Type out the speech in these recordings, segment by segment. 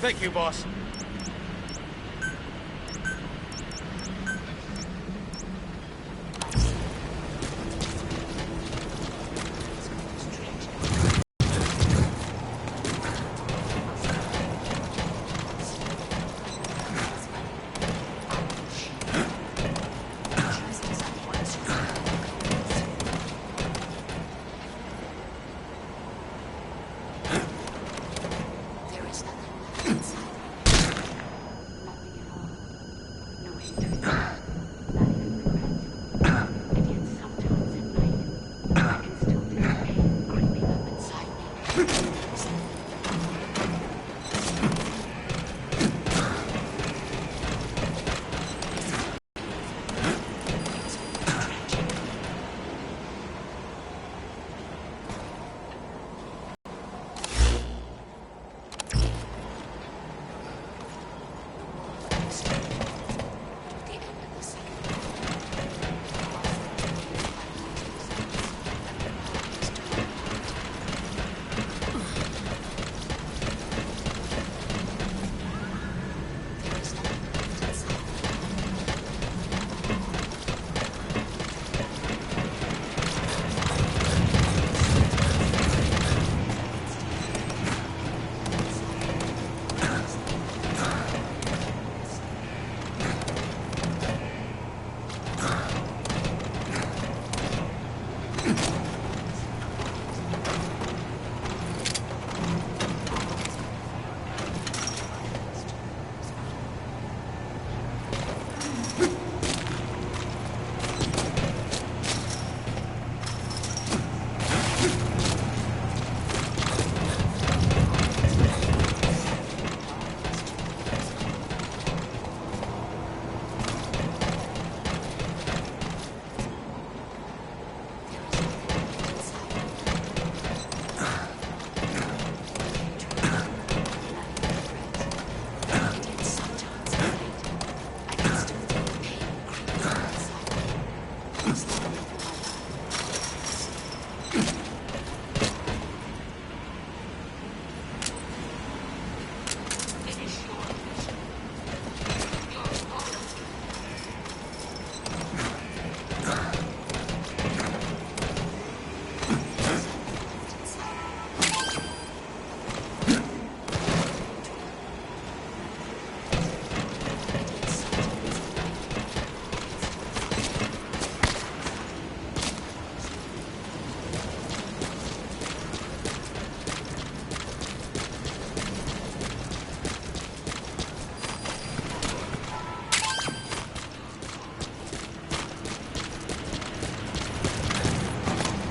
Thank you, boss.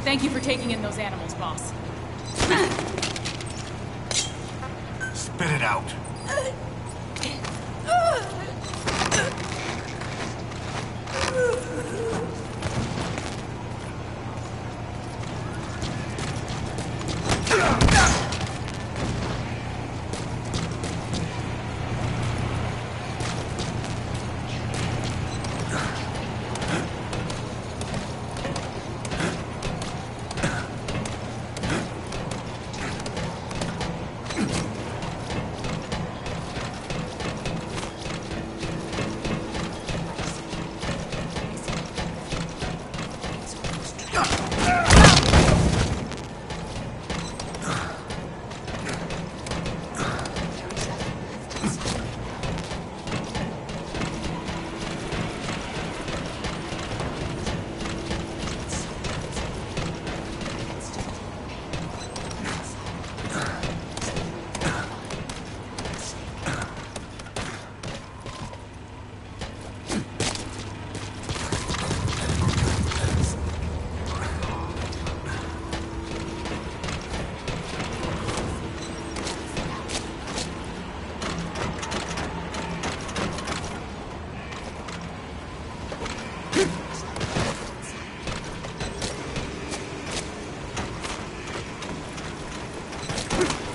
Thank you for taking in those animals, boss. Spit it out.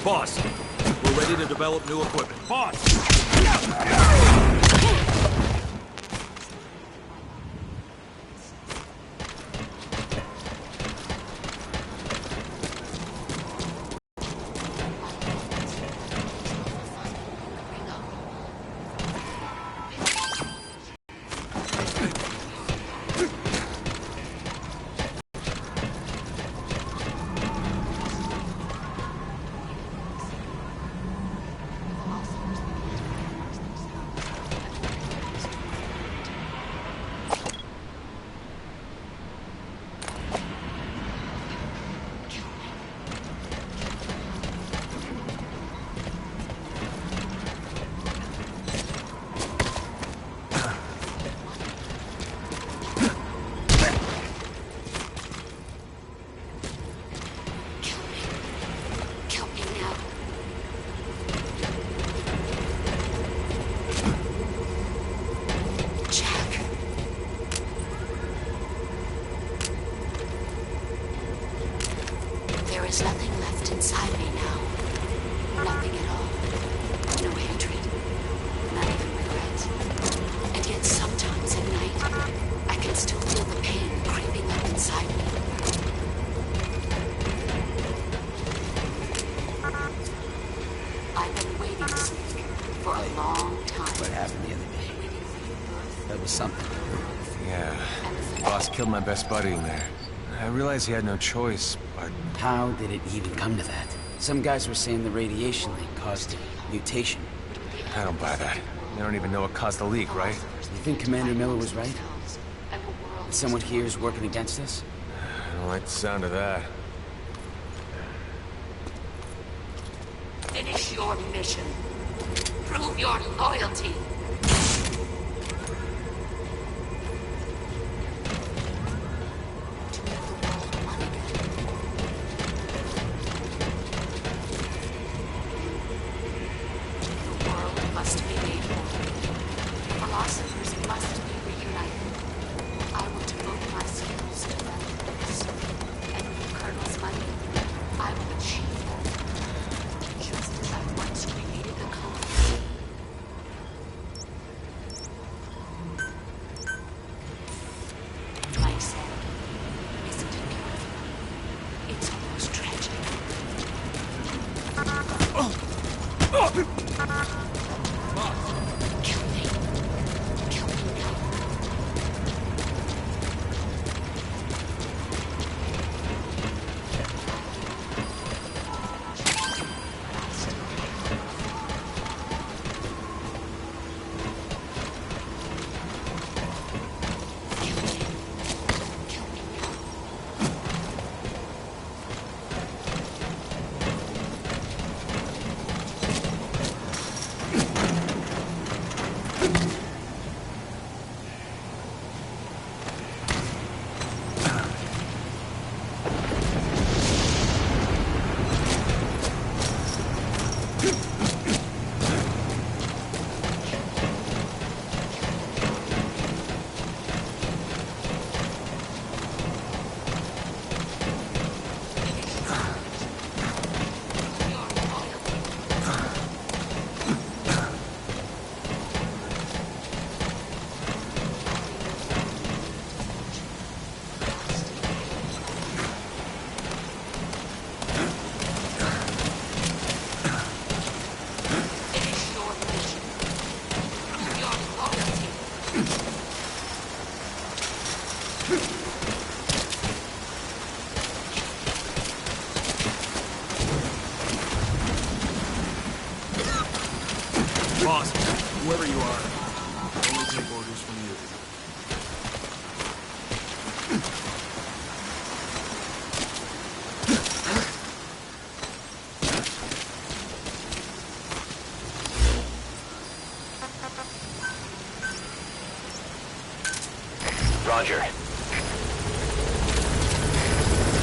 Boss, we're ready to develop new equipment. Boss! is nothing left inside me now. Nothing at all. No hatred. Not even regret. And yet sometimes at night, I can still feel the pain creeping up inside me. I've been waiting, Snake, for a long time. What happened the other day? Waiting for your birth. That was something. Yeah. And the Boss killed my best buddy in there. I realized he had no choice, but... How did it even come to that? Some guys were saying the radiation leak caused a mutation. I don't buy that. They don't even know what caused the leak, right? You think Commander Miller was right? And someone here is working against us? I don't like the sound of that. Finish your mission. Prove your loyalty. To make the world one again. The world must be made whole. Philosophers must be reunited. I will devote my skills to that purpose. And with the Colonel's money, I will achieve that. Just as I once created the cause. Like said, isn't it beautiful? It's almost tragic. Kill me. Kill me now. Boss, whoever you are, I only take orders from you. Roger.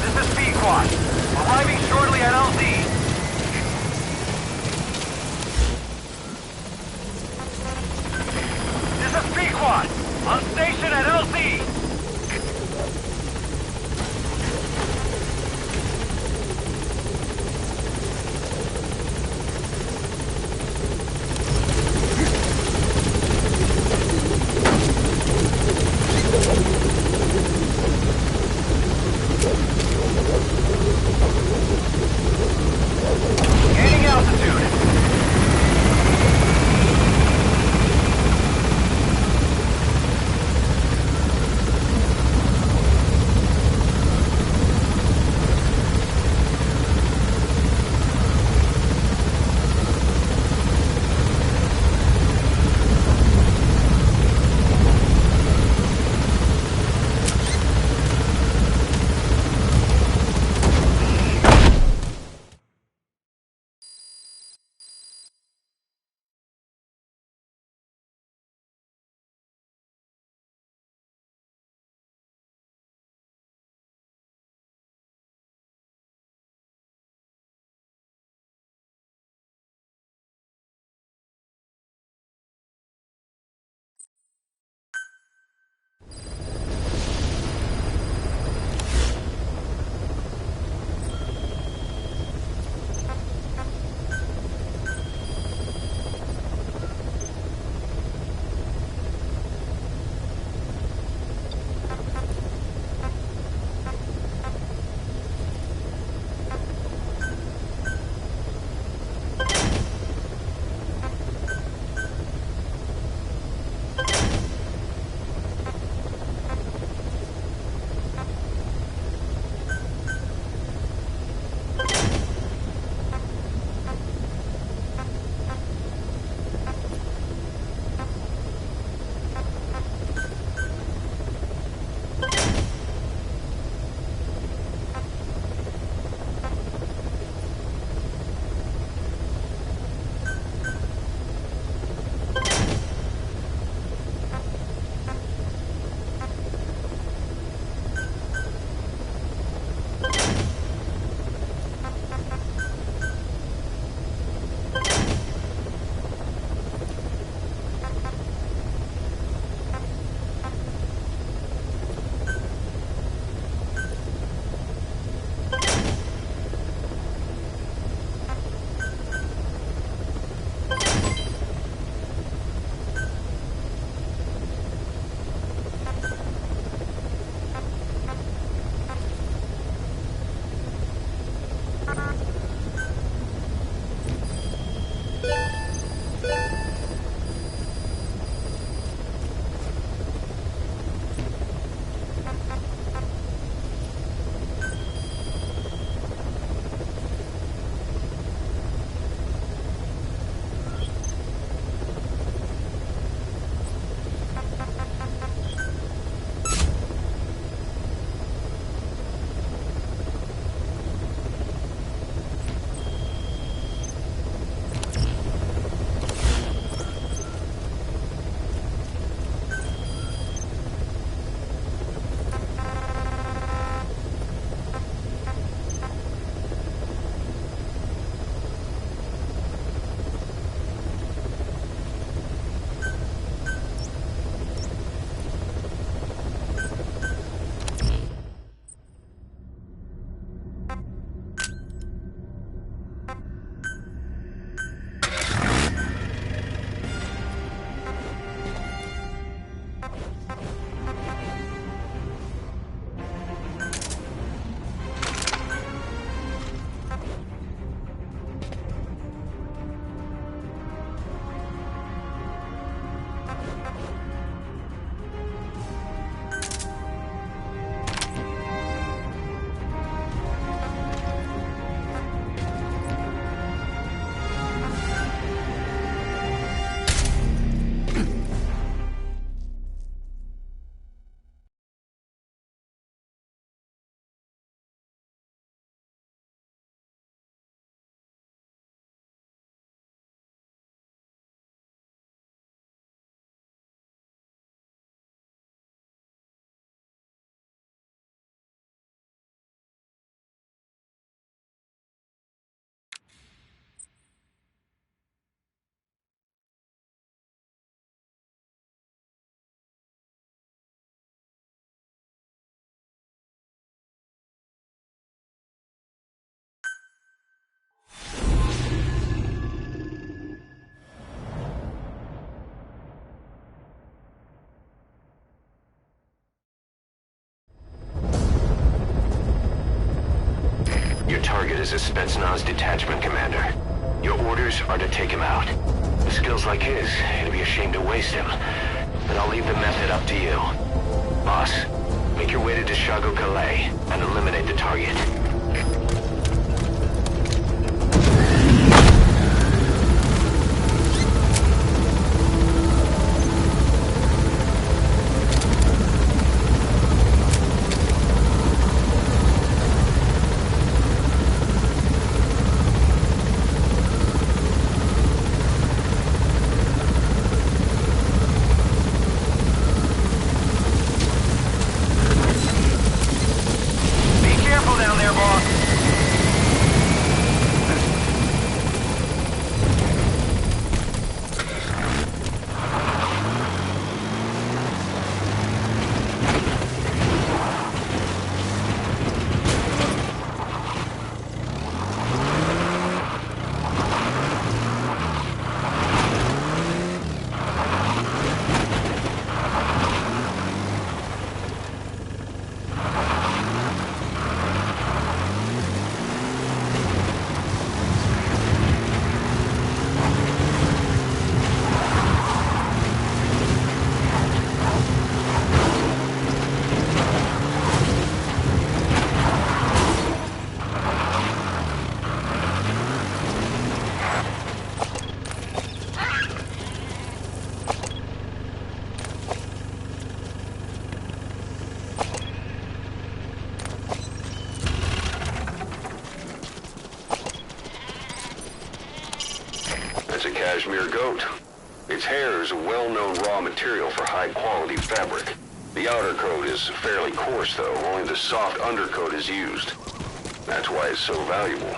This is P-Quad. Arriving shortly at LZ. This is P-Quad. On station at LZ. Gaining altitude. is a Spetsnaz detachment commander. Your orders are to take him out. With skills like his, it'd be a shame to waste him. But I'll leave the method up to you. Boss, make your way to Deshago Calais and eliminate the target. That's a cashmere goat. Its hair is a well-known raw material for high-quality fabric. The outer coat is fairly coarse, though. Only the soft undercoat is used. That's why it's so valuable.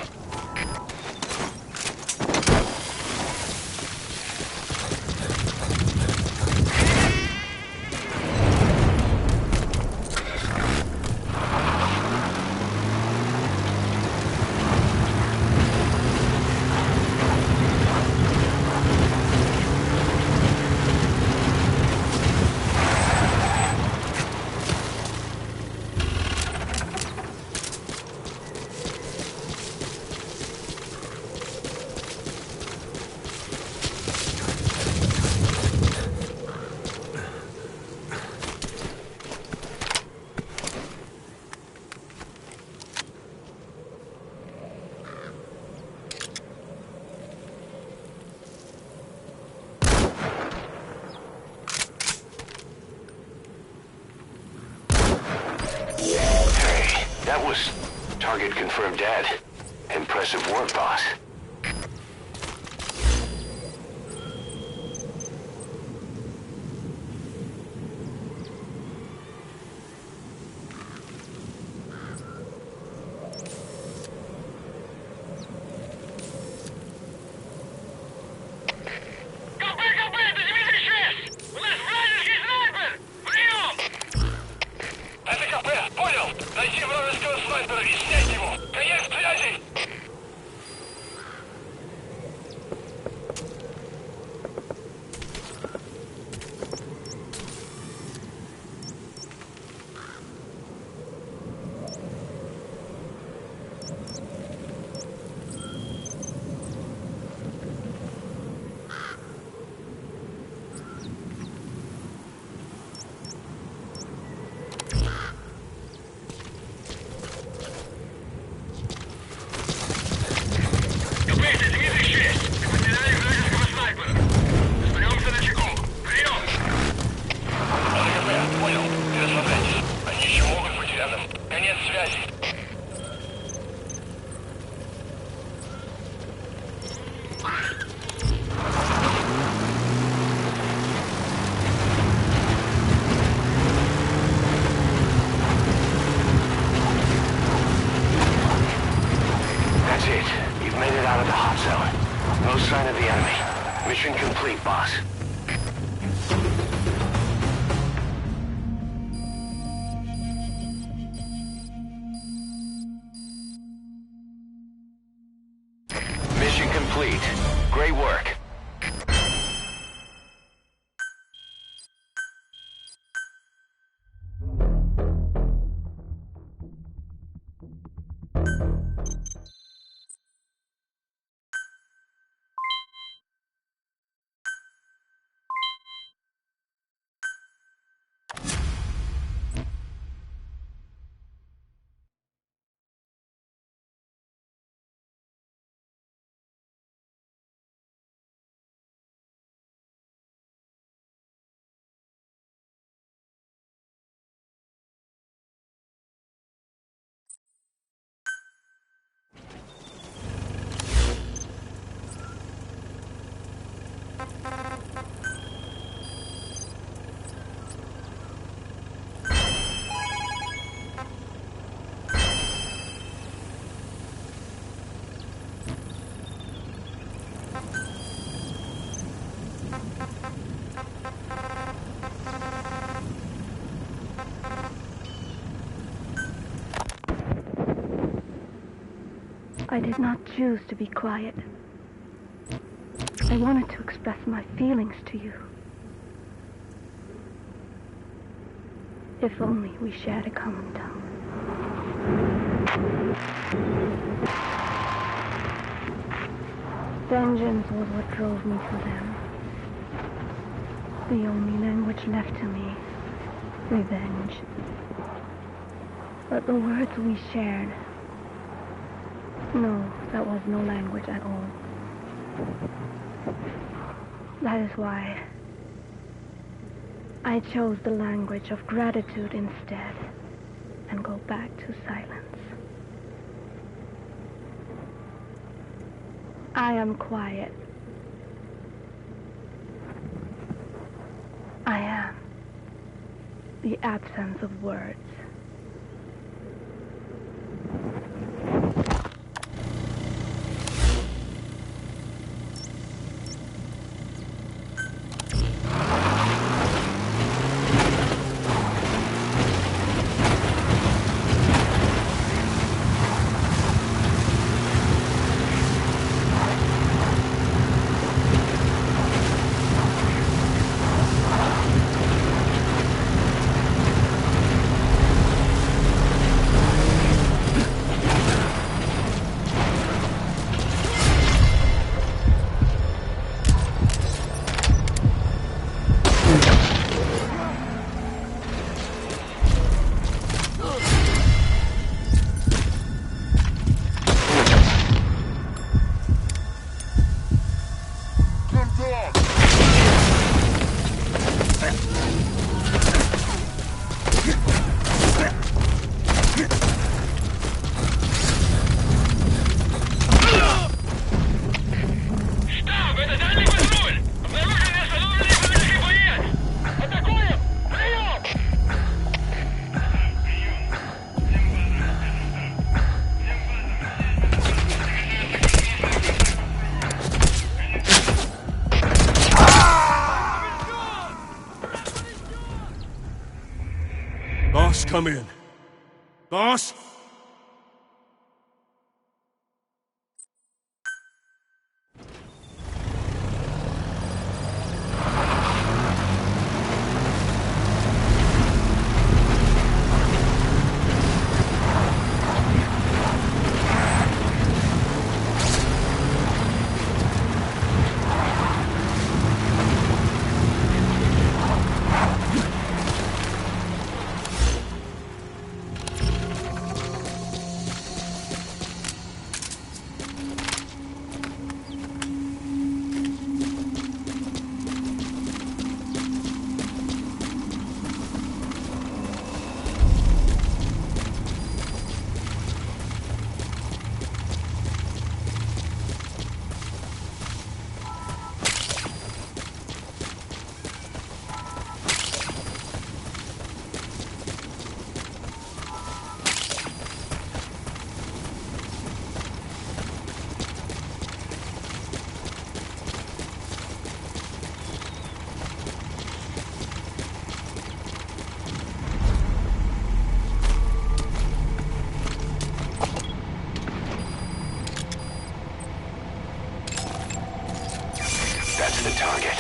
That was target confirmed dead. Impressive work, boss. No sign of the enemy. Mission complete, boss. Mission complete. Great work. I did not choose to be quiet. I wanted to express my feelings to you. If only we shared a common tongue. Vengeance was what drove me to them. The only language left to me, revenge. But the words we shared, no, that was no language at all. That is why I chose the language of gratitude instead and go back to silence. I am quiet. I am the absence of words. Boss, come in. Boss? That's the target.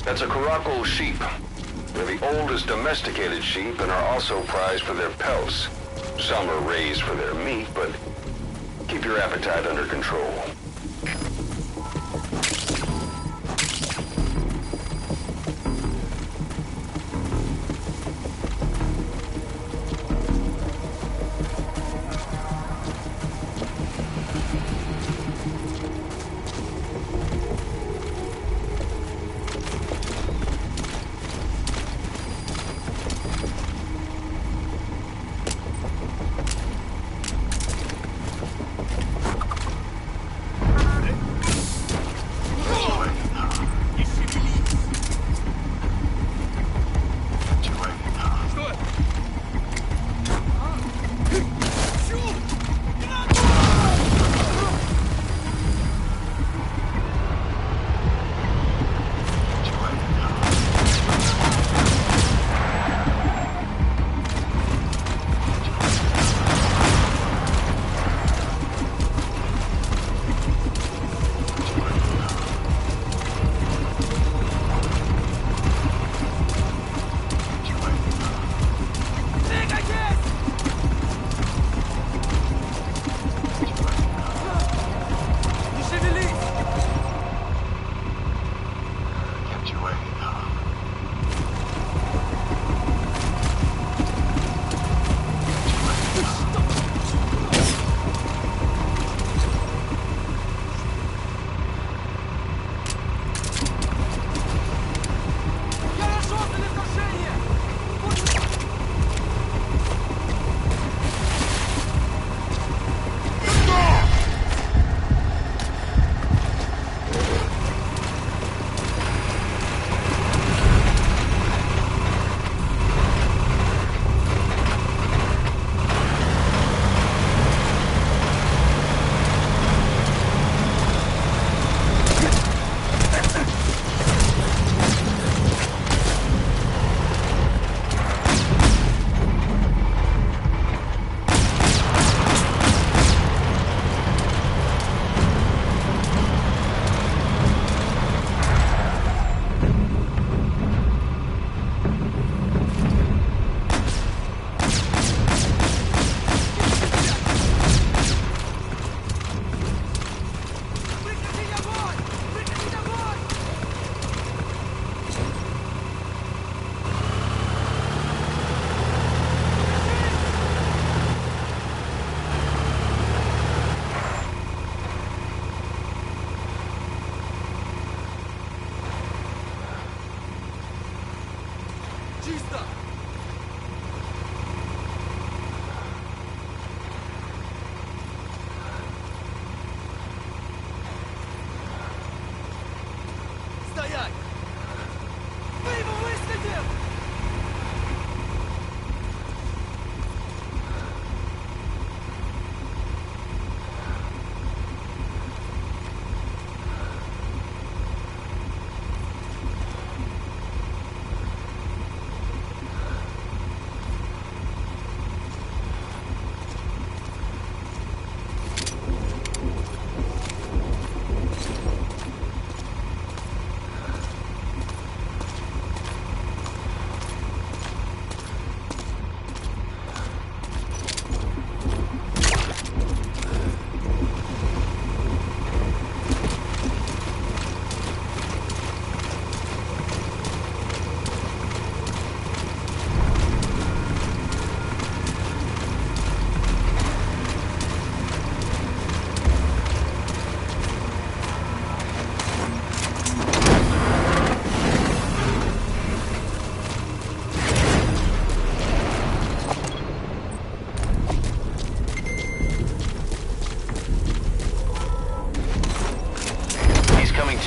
That's a Caracal sheep. They're the oldest domesticated sheep and are also prized for their pelts. Some are raised for their meat, but keep your appetite under control.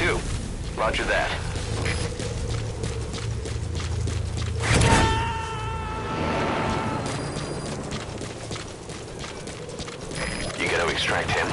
2. Roger that. You gotta extract him.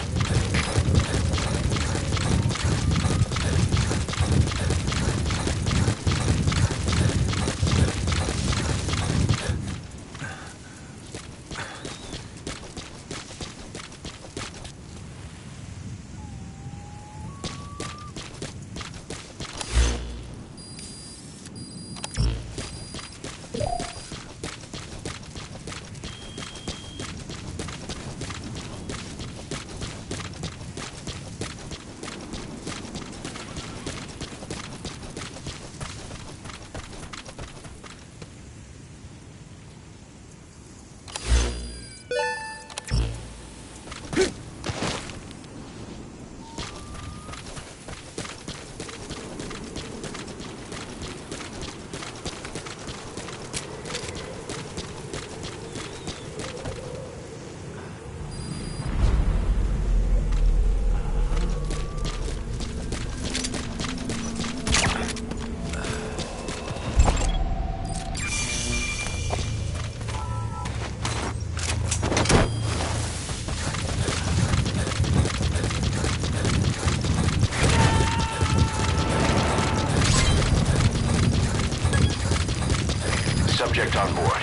Subject on board.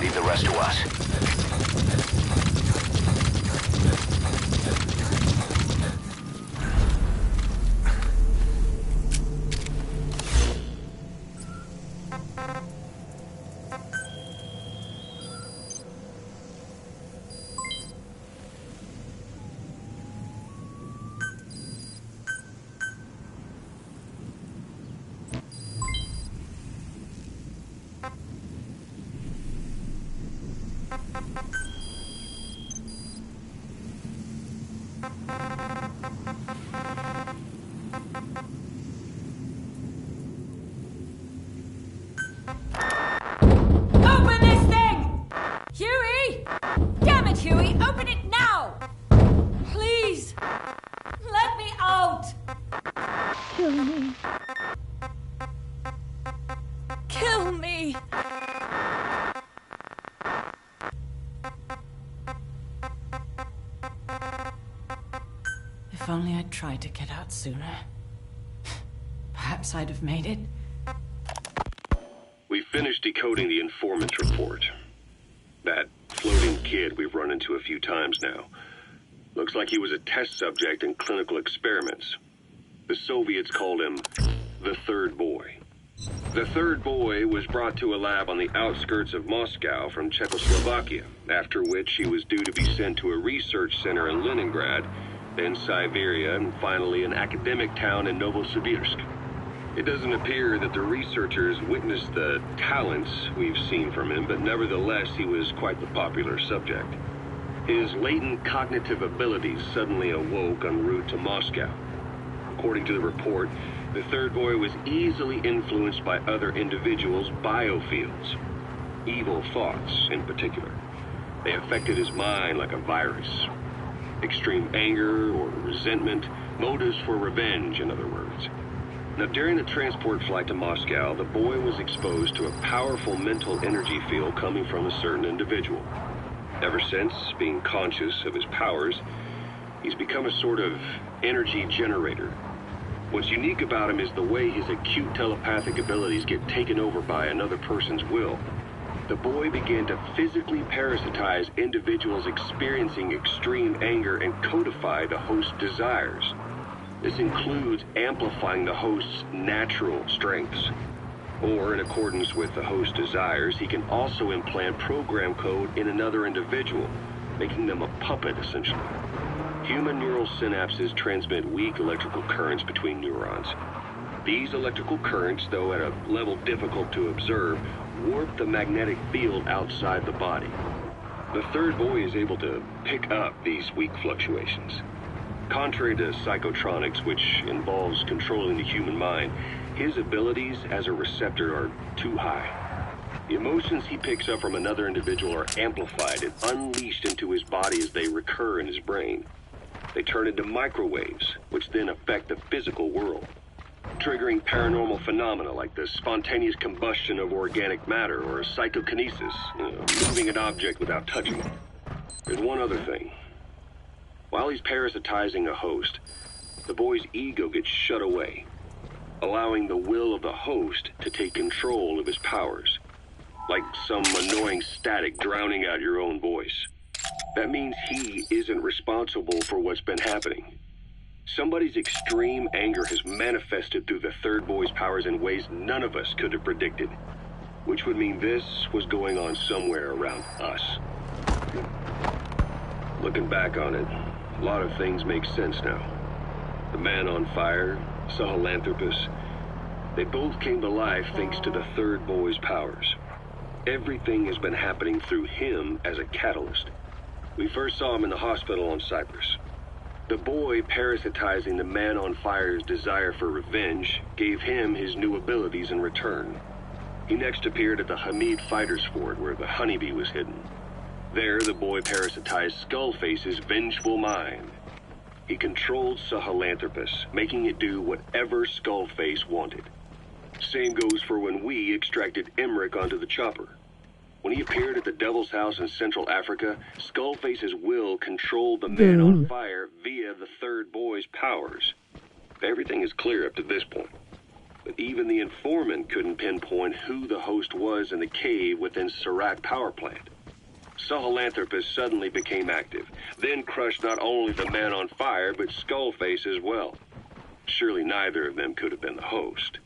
Leave the rest to us. Open this thing! Huey! Damn it, Huey! Open it now! Please! Let me out! Kill me. Kill me! If only I'd tried to get out sooner. Perhaps I'd have made it. We finished decoding the informant's report. That floating kid we've run into a few times now. Looks like he was a test subject in clinical experiments. The Soviets called him the Third Boy. The Third Boy was brought to a lab on the outskirts of Moscow from Czechoslovakia, after which he was due to be sent to a research center in Leningrad, then Siberia, and finally an academic town in Novosibirsk. It doesn't appear that the researchers witnessed the talents we've seen from him, but nevertheless he was quite the popular subject. His latent cognitive abilities suddenly awoke en route to Moscow. According to the report, the Third Boy was easily influenced by other individuals' biofields. Evil thoughts, in particular. They affected his mind like a virus. Extreme anger or resentment, motives for revenge, in other words. Now, during the transport flight to Moscow, the boy was exposed to a powerful mental energy field coming from a certain individual. Ever since, being conscious of his powers, he's become a sort of energy generator. What's unique about him is the way his acute telepathic abilities get taken over by another person's will. The boy began to physically parasitize individuals experiencing extreme anger and codify the host's desires. This includes amplifying the host's natural strengths. Or, in accordance with the host's desires, he can also implant program code in another individual, making them a puppet, essentially. Human neural synapses transmit weak electrical currents between neurons. These electrical currents, though at a level difficult to observe, warp the magnetic field outside the body. The Third Boy is able to pick up these weak fluctuations. Contrary to psychotronics, which involves controlling the human mind, his abilities as a receptor are too high. The emotions he picks up from another individual are amplified and unleashed into his body as they recur in his brain. They turn into microwaves, which then affect the physical world. triggering paranormal phenomena like the spontaneous combustion of organic matter or psychokinesis, moving an object without touching it. There's one other thing. While he's parasitizing a host, the boy's ego gets shut away, allowing the will of the host to take control of his powers, like some annoying static drowning out your own voice. That means he isn't responsible for what's been happening. Somebody's extreme anger has manifested through the third boy's powers in ways none of us could have predicted, which would mean this was going on somewhere around us. Looking back on it, a lot of things make sense now. The man on fire, Sahelanthropus, they both came to life thanks to the third boy's powers. Everything has been happening through him as a catalyst. We first saw him in the hospital on Cyprus. The boy parasitizing the man on fire's desire for revenge gave him his new abilities in return. He next appeared at the Hamid Fighters Fort where the honeybee was hidden. There, the boy parasitized Skullface's vengeful mind. He controlled Sahelanthropus, making it do whatever Skullface wanted. Same goes for when we extracted Emmerich onto the chopper. When he appeared at the Devil's House in Central Africa, Skullface's will controlled the man on fire via the third boy's powers. Everything is clear up to this point. But even the informant couldn't pinpoint who the host was in the cave within Serac power plant. Sahelanthropus suddenly became active, then crushed not only the man on fire, but Skullface as well. Surely neither of them could have been the host.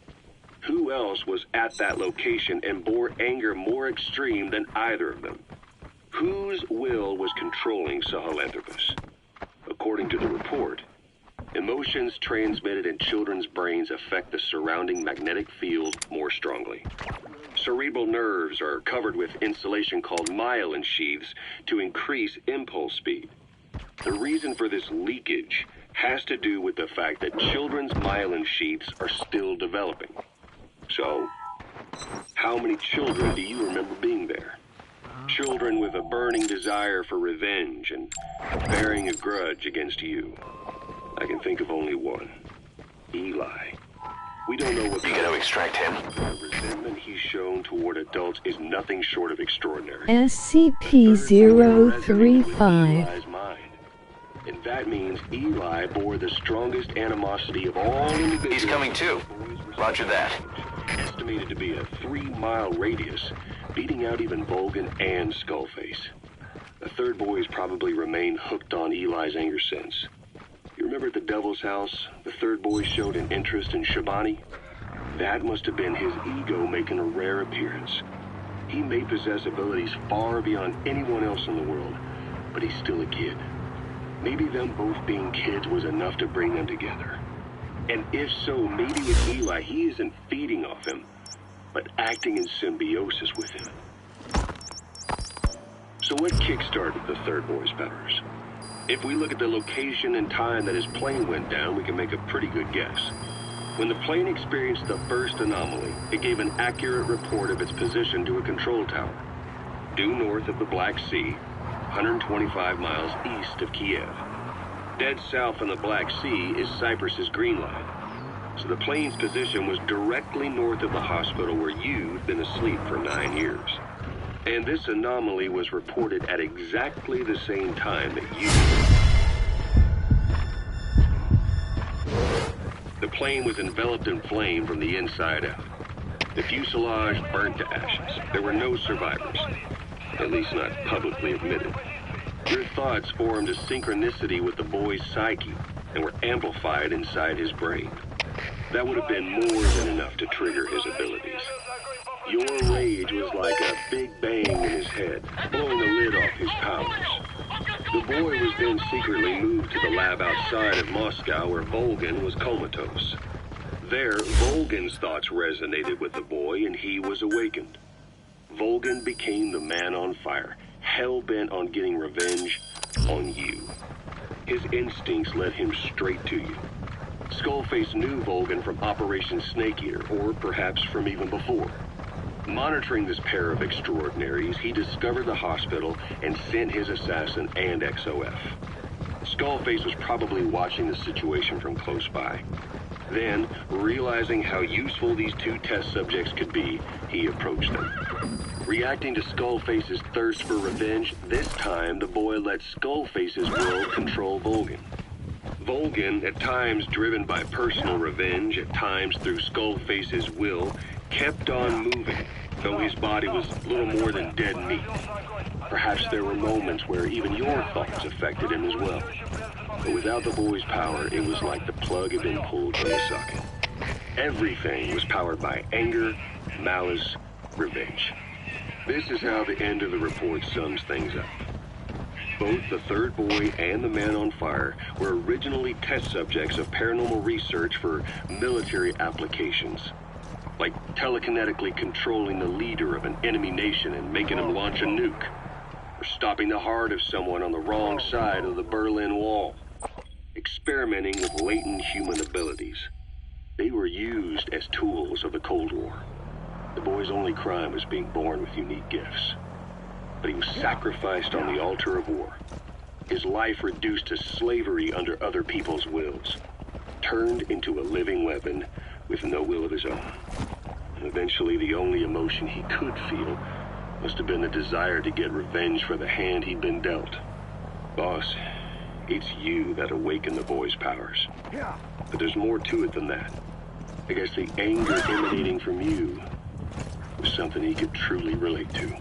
Who else was at that location and bore anger more extreme than either of them? Whose will was controlling Sahelanthropus? According to the report, emotions transmitted in children's brains affect the surrounding magnetic field more strongly. Cerebral nerves are covered with insulation called myelin sheaths to increase impulse speed. The reason for this leakage has to do with the fact that children's myelin sheaths are still developing. So, how many children do you remember being there? Children with a burning desire for revenge and bearing a grudge against you. I can think of only one. Eli. We don't know what You gonna extract him? The resentment he's shown toward adults is nothing short of extraordinary. SCP-035. And that means Eli bore the strongest animosity of all individuals. He's coming too. Roger that. Estimated to be a 3-mile radius, beating out even Volgan and Skullface. The third boy has probably remained hooked on Eli's anger since. You remember at the Devil's House, the third boy showed an interest in Shabani? That must have been his ego making a rare appearance. He may possess abilities far beyond anyone else in the world, but he's still a kid. Maybe them both being kids was enough to bring them together. And if so, maybe with Eli, he isn't feeding off him, but acting in symbiosis with him. So what kickstarted the third boy's powers? If we look at the location and time that his plane went down, we can make a pretty good guess. When the plane experienced the first anomaly, it gave an accurate report of its position to a control tower, due north of the Black Sea, 125 miles east of Kiev. Dead south on the Black Sea is Cyprus's Green Line. So the plane's position was directly north of the hospital where you've been asleep for 9 years. And this anomaly was reported at exactly the same time that you were. The plane was enveloped in flame from the inside out. The fuselage burnt to ashes. There were no survivors, at least not publicly admitted. Your thoughts formed a synchronicity with the boy's psyche and were amplified inside his brain. That would have been more than enough to trigger his abilities. Your rage was like a big bang in his head, blowing the lid off his powers. The boy was then secretly moved to the lab outside of Moscow where Volgan was comatose. There, Volgan's thoughts resonated with the boy and he was awakened. Volgan became the man on fire, hell-bent on getting revenge on you. His instincts led him straight to you. Skullface knew Volgan from Operation Snake Eater, or perhaps from even before. Monitoring this pair of extraordinaries, he discovered the hospital and sent his assassin and XOF. Skullface was probably watching the situation from close by. Then, realizing how useful these two test subjects could be, he approached them. Reacting to Skullface's thirst for revenge, this time the boy let Skullface's will control Volgin. Volgin, at times driven by personal revenge, at times through Skullface's will, kept on moving, though his body was little more than dead meat. Perhaps there were moments where even your thoughts affected him as well. But without the boy's power, it was like the plug had been pulled from the socket. Everything was powered by anger, malice, revenge. This is how the end of the report sums things up. Both the third boy and the man on fire were originally test subjects of paranormal research for military applications. Like telekinetically controlling the leader of an enemy nation and making him launch a nuke. Or stopping the heart of someone on the wrong side of the Berlin Wall. Experimenting with latent human abilities. They were used as tools of the Cold War. The boy's only crime was being born with unique gifts. But he was sacrificed on the altar of war. His life reduced to slavery under other people's wills. Turned into a living weapon with no will of his own. And eventually the only emotion he could feel must have been the desire to get revenge for the hand he'd been dealt. Boss, it's you that awakened the boy's powers. But there's more to it than that. I guess the anger emanating from you was something he could truly relate to.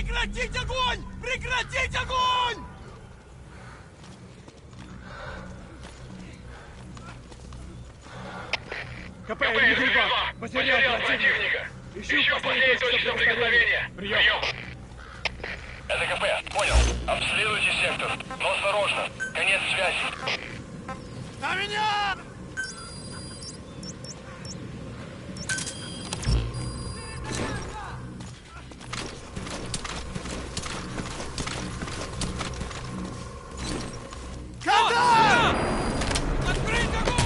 Прекратить огонь! Прекратить огонь! КП, потерял противника. Ищу последнюю точку соприкосновения. Прием. Это КП, понял. Обследуйте сектор, но осторожно. Конец связи. На меня! Контакт! Открыть огонь!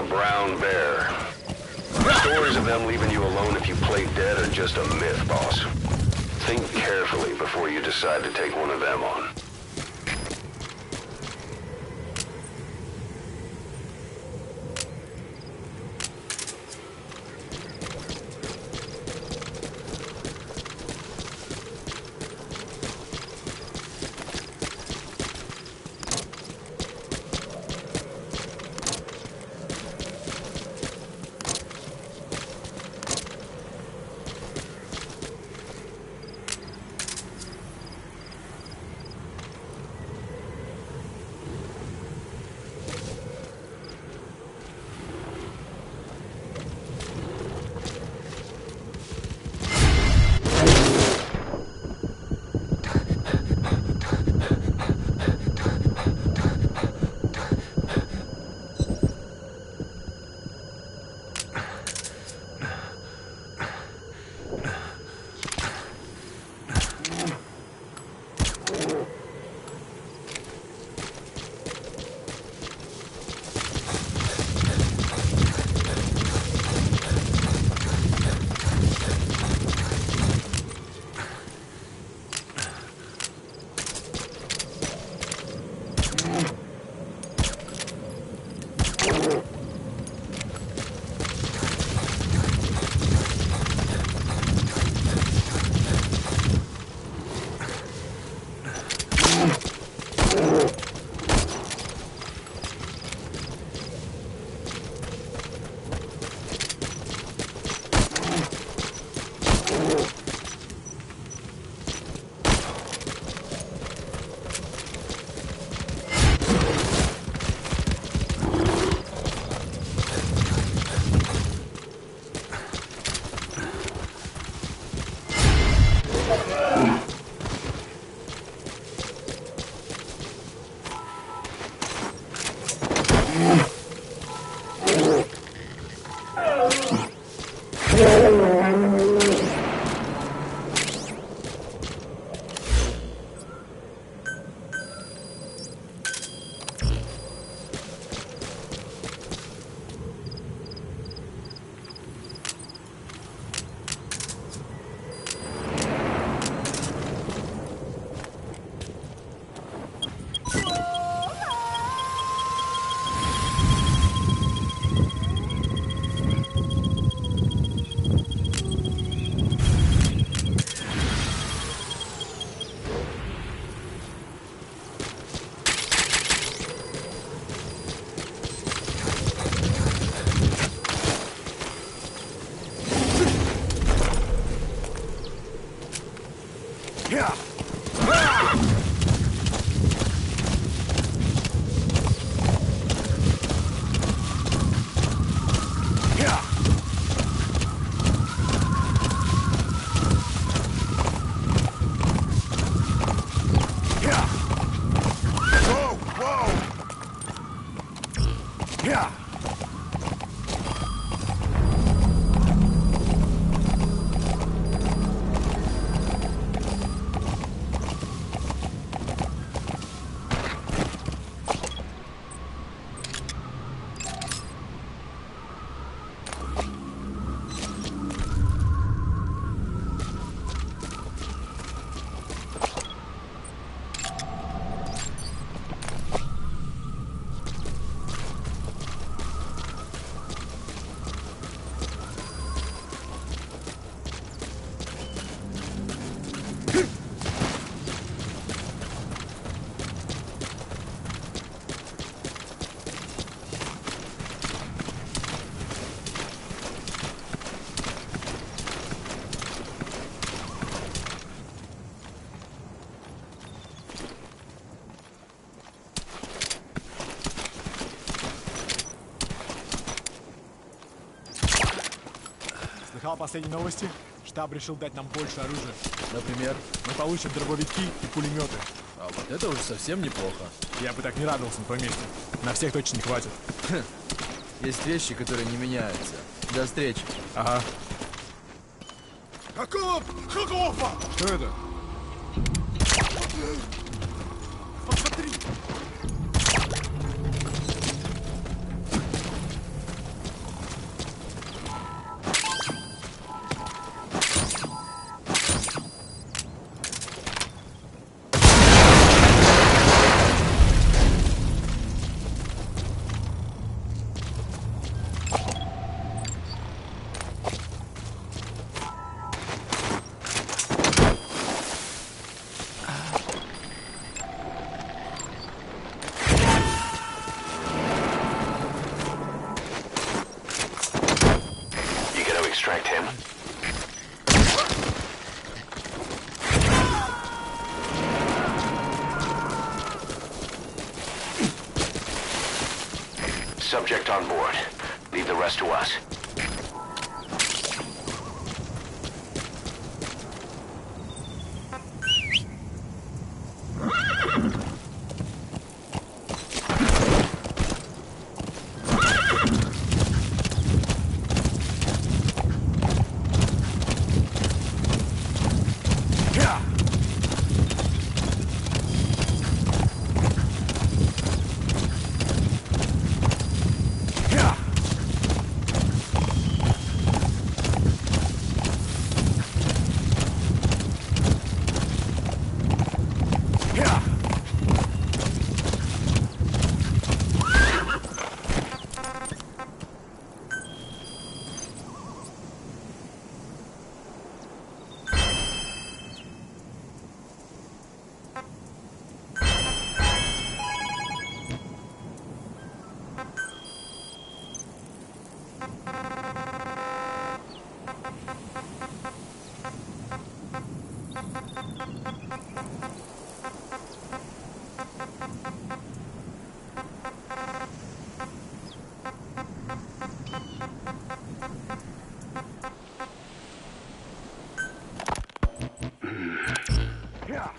Brown bear. Stories of them leaving you alone if you play dead are just a myth, boss. Think carefully before you decide to take one of them on. Слыхал последние новости? Штаб решил дать нам больше оружия. Например, мы получим дробовики и пулеметы. А вот это уже совсем неплохо. Я бы так не радовался на твоем месте. На всех точно не хватит. Есть вещи, которые не меняются. До встречи. Ага. Что это? Посмотри! Extract him. Subject on board. Leave the rest to us.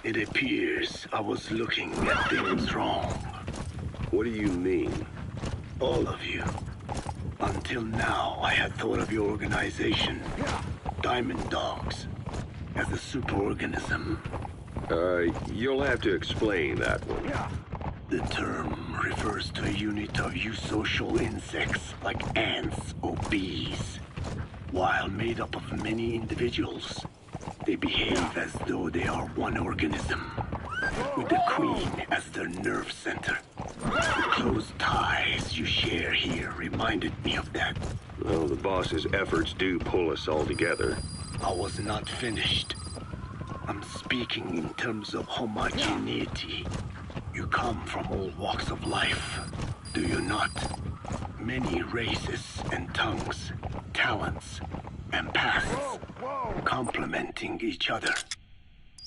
It appears I was looking at things wrong. What do you mean? All of you. Until now, I had thought of your organization, Diamond Dogs, as a superorganism. You'll have to explain that one. The term refers to a unit of eusocial insects like ants or bees. While made up of many individuals, they behave as though they are one organism, with the Queen as their nerve center. The close ties you share here reminded me of that. Well, the boss's efforts do pull us all together. I was not finished. I'm speaking in terms of homogeneity. You come from all walks of life, do you not? Many races and tongues, talents, and pasts, complementing each other.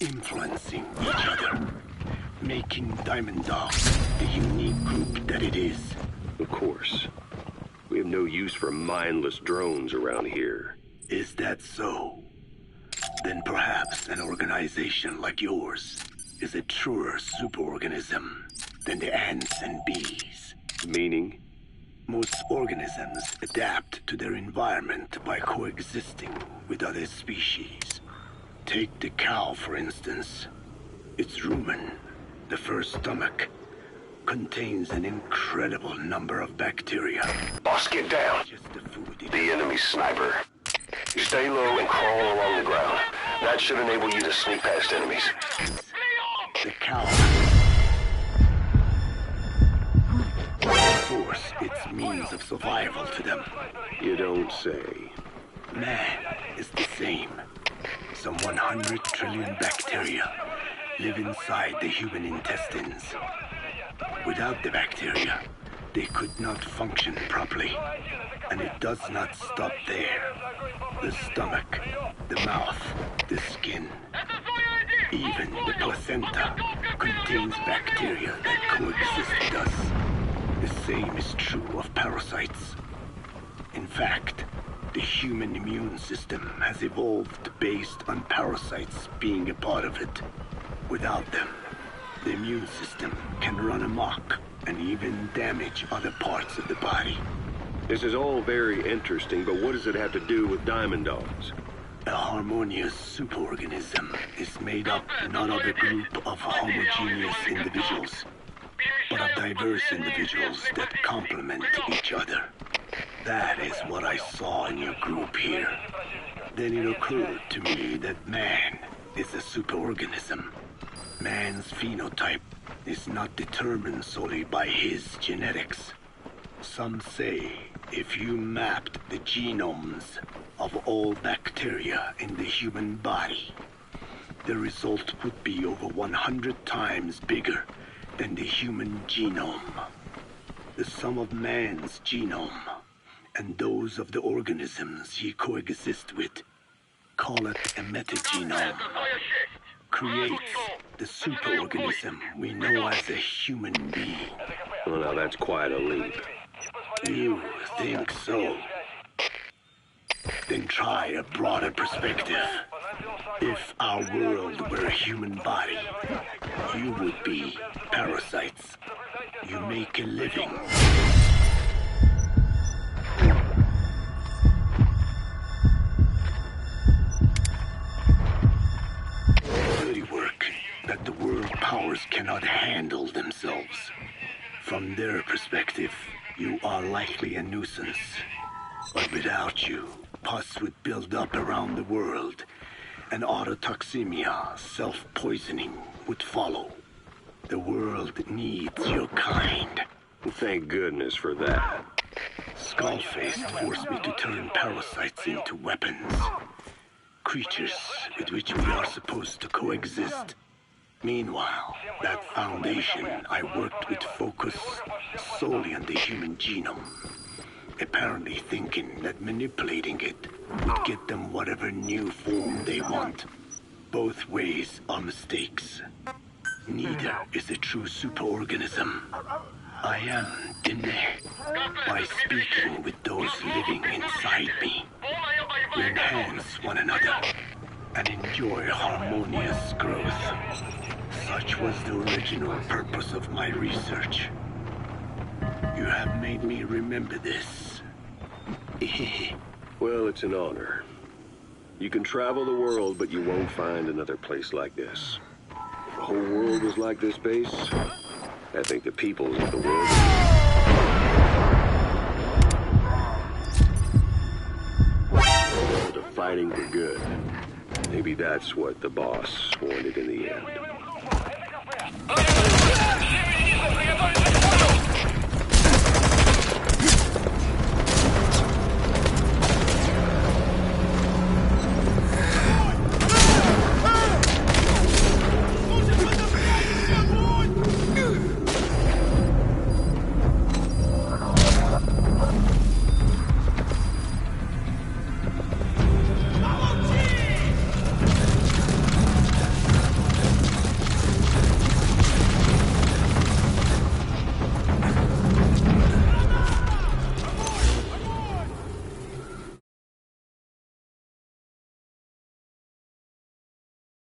influencing each other, making Diamond Dogs the unique group that it is. Of course. We have no use for mindless drones around here. Is that so? Then perhaps an organization like yours is a truer superorganism than the ants and bees. Meaning? Most organisms adapt to their environment by coexisting with other species. Take the cow, for instance. Its rumen, the first stomach, contains an incredible number of bacteria. Boss, get down. Just the food The enemy sniper. You stay low and crawl along the ground. That should enable you to sneak past enemies. The cow force its means of survival to them. You don't say. Man is the same. Some 100 trillion bacteria live inside the human intestines. Without the bacteria, they could not function properly. And it does not stop there. The stomach, the mouth, the skin, even the placenta contains bacteria that coexist with us. The same is true of parasites. In fact, the human immune system has evolved based on parasites being a part of it. Without them, the immune system can run amok and even damage other parts of the body. This is all very interesting, but what does it have to do with Diamond Dogs? A harmonious superorganism is made up not of a group of homogeneous individuals, but of diverse individuals that complement each other. That is what I saw in your group here. Then it occurred to me that man is a superorganism. Man's phenotype is not determined solely by his genetics. Some say if you mapped the genomes of all bacteria in the human body, the result would be over 100 times bigger than the human genome. The sum of man's genome and those of the organisms he coexists with, call it a metagenome, creates the superorganism we know as a human being. Well, now that's quite a leap. You think so? Then try a broader perspective. If our world were a human body, you would be parasites. You make a living. Dirty work that the world powers cannot handle themselves. From their perspective, you are likely a nuisance. But without you, pus would build up around the world, and autotoxemia, self-poisoning, would follow. The world needs your kind. Thank goodness for that. Skullface forced me to turn parasites into weapons. Creatures with which we are supposed to coexist. Meanwhile, that foundation I worked with focused solely on the human genome. Apparently thinking that manipulating it would get them whatever new form they want. Both ways are mistakes. Neither is a true superorganism. I am Dine. By speaking with those living inside me, we enhance one another and enjoy harmonious growth. Such was the original purpose of my research. You have made me remember this. Well, it's an honor. You can travel the world, but you won't find another place like this. If the whole world was like this base, I think the peoples of the world to fighting for good. Maybe that's what the boss wanted in the end.